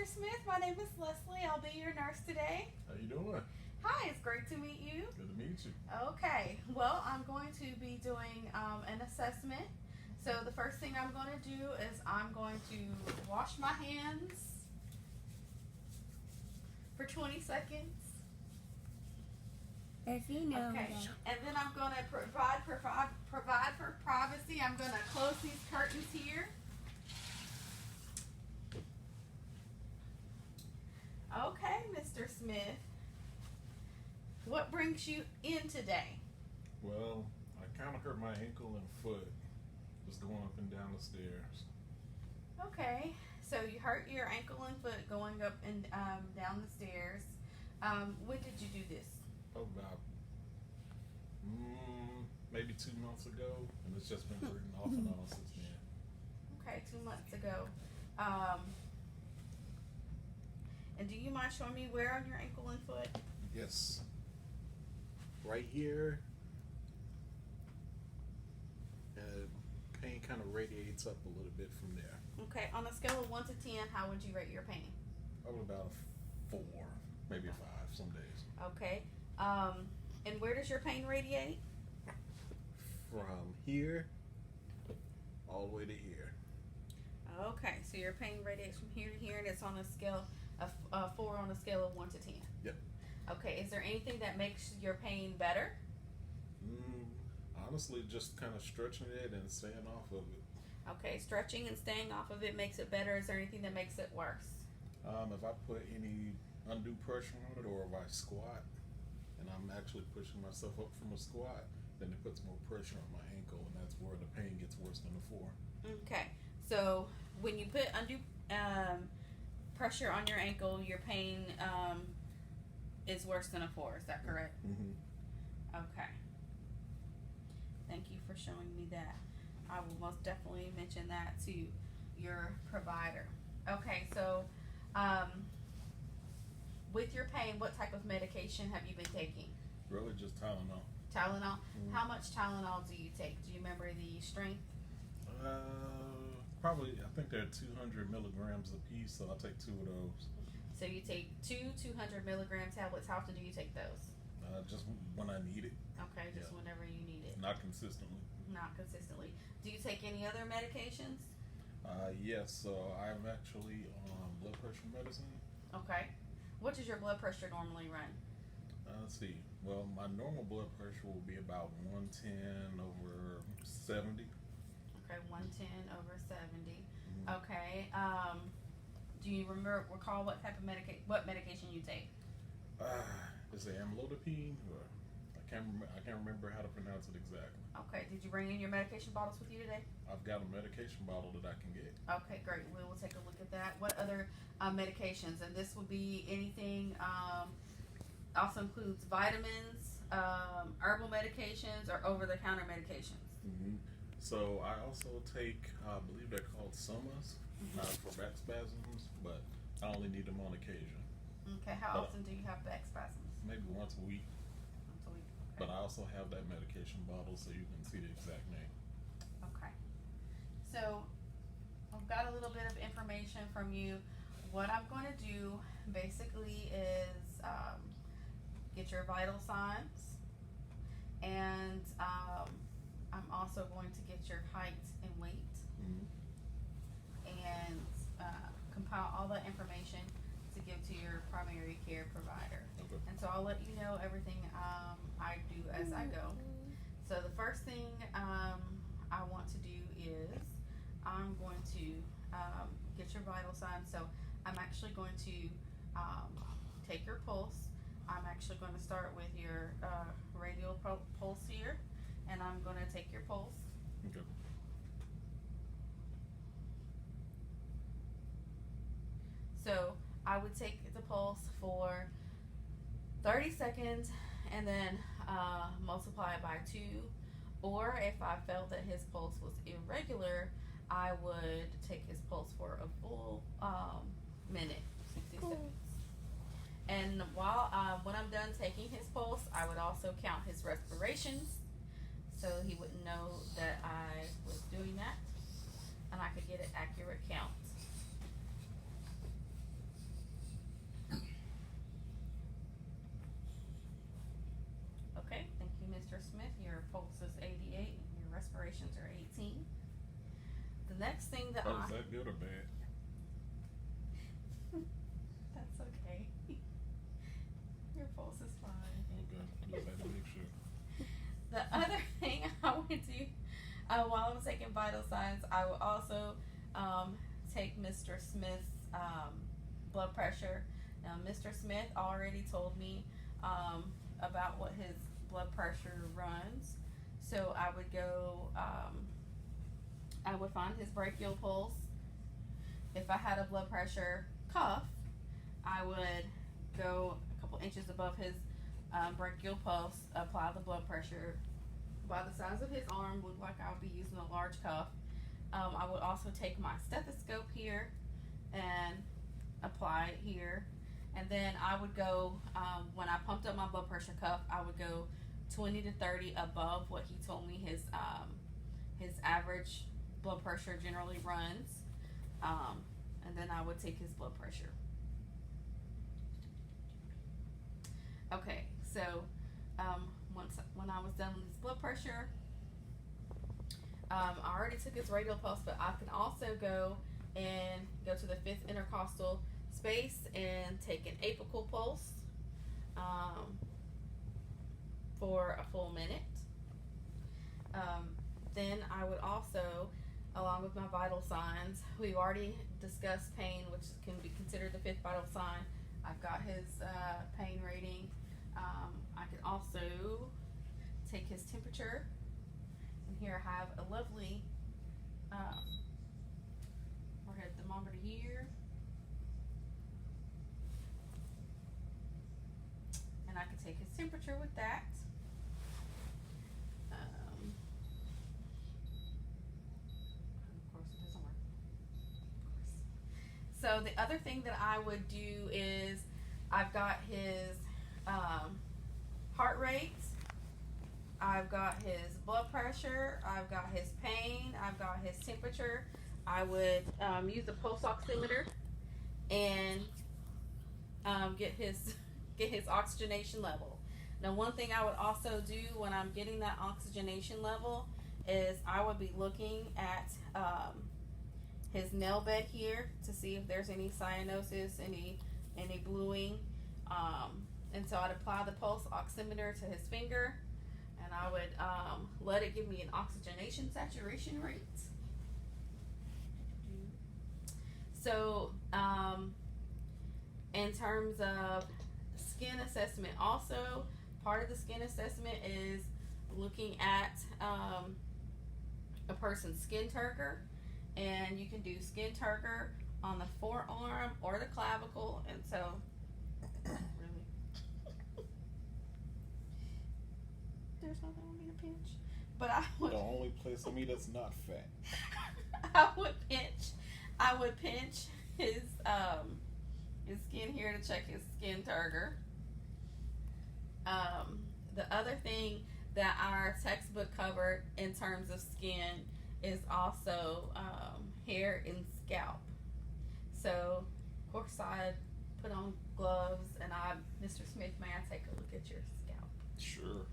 Mr. Smith. My name is Leslie. I'll be your nurse today. How you doing? Hi, it's great to meet you. Good to meet you. Okay, well, I'm going to be doing an assessment. So the first thing I'm going to do is I'm going to wash my hands for 20 seconds. If you know Okay, that. and then I'm going to provide for privacy. I'm going to close these curtains here. Okay, Mr. Smith. What brings you in today? Well, I kind of hurt my ankle and foot just going up and down the stairs. Okay, so you hurt your ankle and foot going up and down the stairs. When did you do this? About maybe 2 months ago, and it's just been hurting off and on since then. Okay, 2 months ago. And do you mind showing me where on your ankle and foot? Yes. Right here. And pain kind of radiates up a little bit from there. Okay, on a scale of 1 to 10, how would you rate your pain? Probably about a 4, maybe a 5 some days. Okay, and where does your pain radiate? From here all the way to here. Okay, so your pain radiates from here to here, and it's on a scale of 4 on a scale of 1 to 10. Yep. Okay, is there anything that makes your pain better? Honestly, just kind of stretching it and staying off of it. Okay, stretching and staying off of it makes it better. Is there anything that makes it worse? If I put any undue pressure on it, or if I squat and I'm actually pushing myself up from a squat, then it puts more pressure on my ankle, and that's where the pain gets worse than before. Okay, so when you put undue pressure on your ankle, your pain is worse than a 4. Is that correct? Mm-hmm. Okay. Thank you for showing me that. I will most definitely mention that to your provider. Okay, so with your pain, what type of medication have you been taking? Really, just Tylenol. Tylenol? Mm-hmm. How much Tylenol do you take? Do you remember the strength? Probably, I think they're 200 milligrams a piece, so I'll take 2 of those. So you take 200 milligram tablets. How often do you take those? Just when I need it. Okay, just Yeah. whenever you need it. Not consistently. Not consistently. Do you take any other medications? Yes, so I'm actually on blood pressure medicine. Okay. What does your blood pressure normally run? Let's see. Well, my normal blood pressure will be about 110 over 70. Okay, 110 over 70. Mhm. Okay. Do you recall what type of medication you take? Is it amlodipine? Or I can't remember how to pronounce it exactly. Okay. Did you bring in your medication bottles with you today? I've got a medication bottle that I can get. Okay, great. We will take a look at that. What other medications? And this would be anything. Also includes vitamins, herbal medications, or over-the-counter medications. Mm-hmm. So I also take, I believe they're called Somas, for back spasms, but I only need them on occasion. Okay. How often do you have back spasms? Maybe once a week. Once a week. Okay. But I also have that medication bottle so you can see the exact name. Okay. So I've got a little bit of information from you. What I'm going to do basically is get your vital signs, and I'm also going to get your height and weight, Mm-hmm. and compile all that information to give to your primary care provider. Okay. And so I'll let you know everything I do as I go. So the first thing I want to do is I'm going to get your vital signs. So I'm actually going to take your pulse. I'm actually going to start with your radial pulse here, and I'm going to take your pulse. Okay. So I would take the pulse for 30 seconds and then multiply it by 2. Or if I felt that his pulse was irregular, I would take his pulse for a full minute, 60 seconds. And when I'm done taking his pulse, I would also count his respirations, so he wouldn't know that I was doing that, and I could get an accurate count. aspirations are 18. The next thing that Oh, is that good or bad? That's okay. Your pulse is fine. Okay, just had to make sure. The other thing I would do while I'm taking vital signs, I will also take Mr. Smith's blood pressure. Now, Mr. Smith already told me about what his blood pressure runs. So I would go, I would find his brachial pulse. If I had a blood pressure cuff, I would go a couple inches above his brachial pulse, apply the blood pressure by the size of his arm, look like I would be using a large cuff. I would also take my stethoscope here and apply it here. And then I would go, when I pumped up my blood pressure cuff, I would go 20 to 30 above what he told me his average blood pressure generally runs. And then I would take his blood pressure. Okay, so when I was done with his blood pressure, I already took his radial pulse, but I can also go to the fifth intercostal space and take an apical pulse for a full minute. Then I would also, along with my vital signs, we've already discussed pain, which can be considered the fifth vital sign. I've got his pain rating. I can also take his temperature, and here I have a lovely forehead thermometer here, and I can take his temperature with that. Of course, it doesn't work. Of course. So the other thing that I would do is I've got his heart rate, I've got his blood pressure, I've got his pain, I've got his temperature. I would use a pulse oximeter and get his oxygenation level. Now, one thing I would also do when I'm getting that oxygenation level is I would be looking at his nail bed here to see if there's any cyanosis, any bluing. And so I'd apply the pulse oximeter to his finger, and I would let it give me an oxygenation saturation rate. So, in terms of skin assessment, also part of the skin assessment is looking at a person's skin turgor, and you can do skin turgor on the forearm or the clavicle, and so there's nothing on me to pinch, but I would. The only place on me that's not fat. I would pinch his skin here to check his skin turgor. The other thing that our textbook covered in terms of skin is also hair and scalp. So, of course, I put on gloves, and Mr. Smith, may I take a look at your scalp? Sure.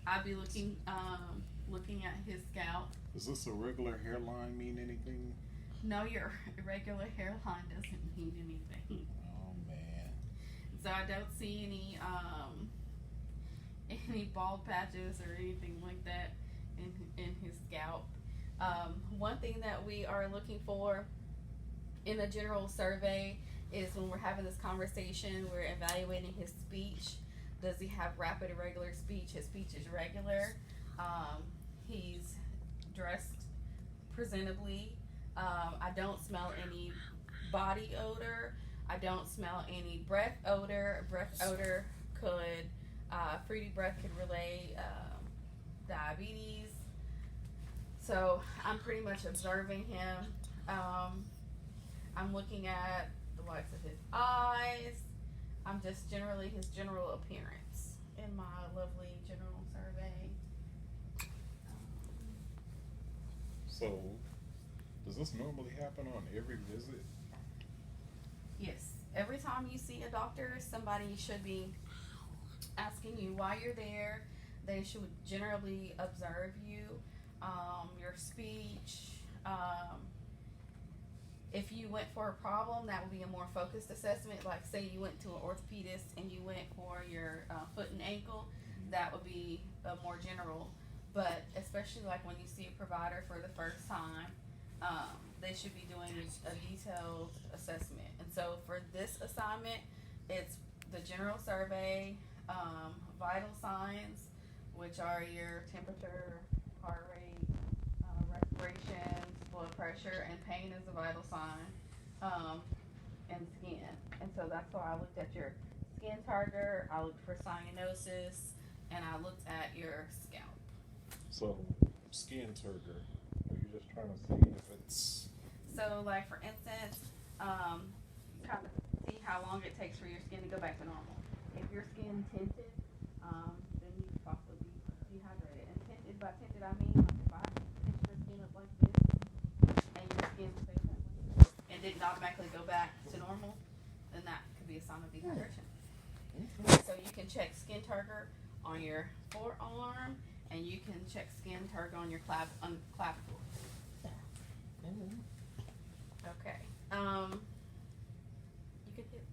I'd be looking at his scalp. Does this a regular hairline mean anything? No, your irregular hairline doesn't mean anything. Oh man. So I don't see any bald patches or anything like that in his scalp. One thing that we are looking for in a general survey is when we're having this conversation, we're evaluating his speech. Does he have rapid irregular speech? His speech is regular. He's dressed presentably. I don't smell any body odor. I don't smell any breath odor. Breath odor could, fruity breath could relay diabetes. So I'm pretty much observing him. I'm looking at the whites of his eyes. I'm just generally his general appearance in my lovely general survey. So, does this normally happen on every visit? Yes. Every time you see a doctor, somebody should be asking you why you're there. They should generally observe you. your speech. If you went for a problem, that would be a more focused assessment. Like, say you went to an orthopedist and you went for your foot and ankle, that would be a more general. But especially like when you see a provider for the first time, they should be doing a detailed assessment. And so for this assignment, it's the general survey, vital signs, which are your temperature, heart rate, respiration, blood pressure, and pain is a vital sign, and skin. And so that's why I looked at your skin target, I looked for cyanosis, and I looked at your scalp. So, skin turgor, are you just trying to see if it's... So, like for instance, kind of see how long it takes for your skin to go back to normal. If your skin tinted, then you could possibly be dehydrated. And tinted, by tinted I mean like if I pinch your skin up like this, and your skin stays that way, and didn't automatically go back to normal, then that could be a sign of dehydration. So you can check skin turgor on your forearm, and you can check skin turgor on your clavicle. Okay. You could hit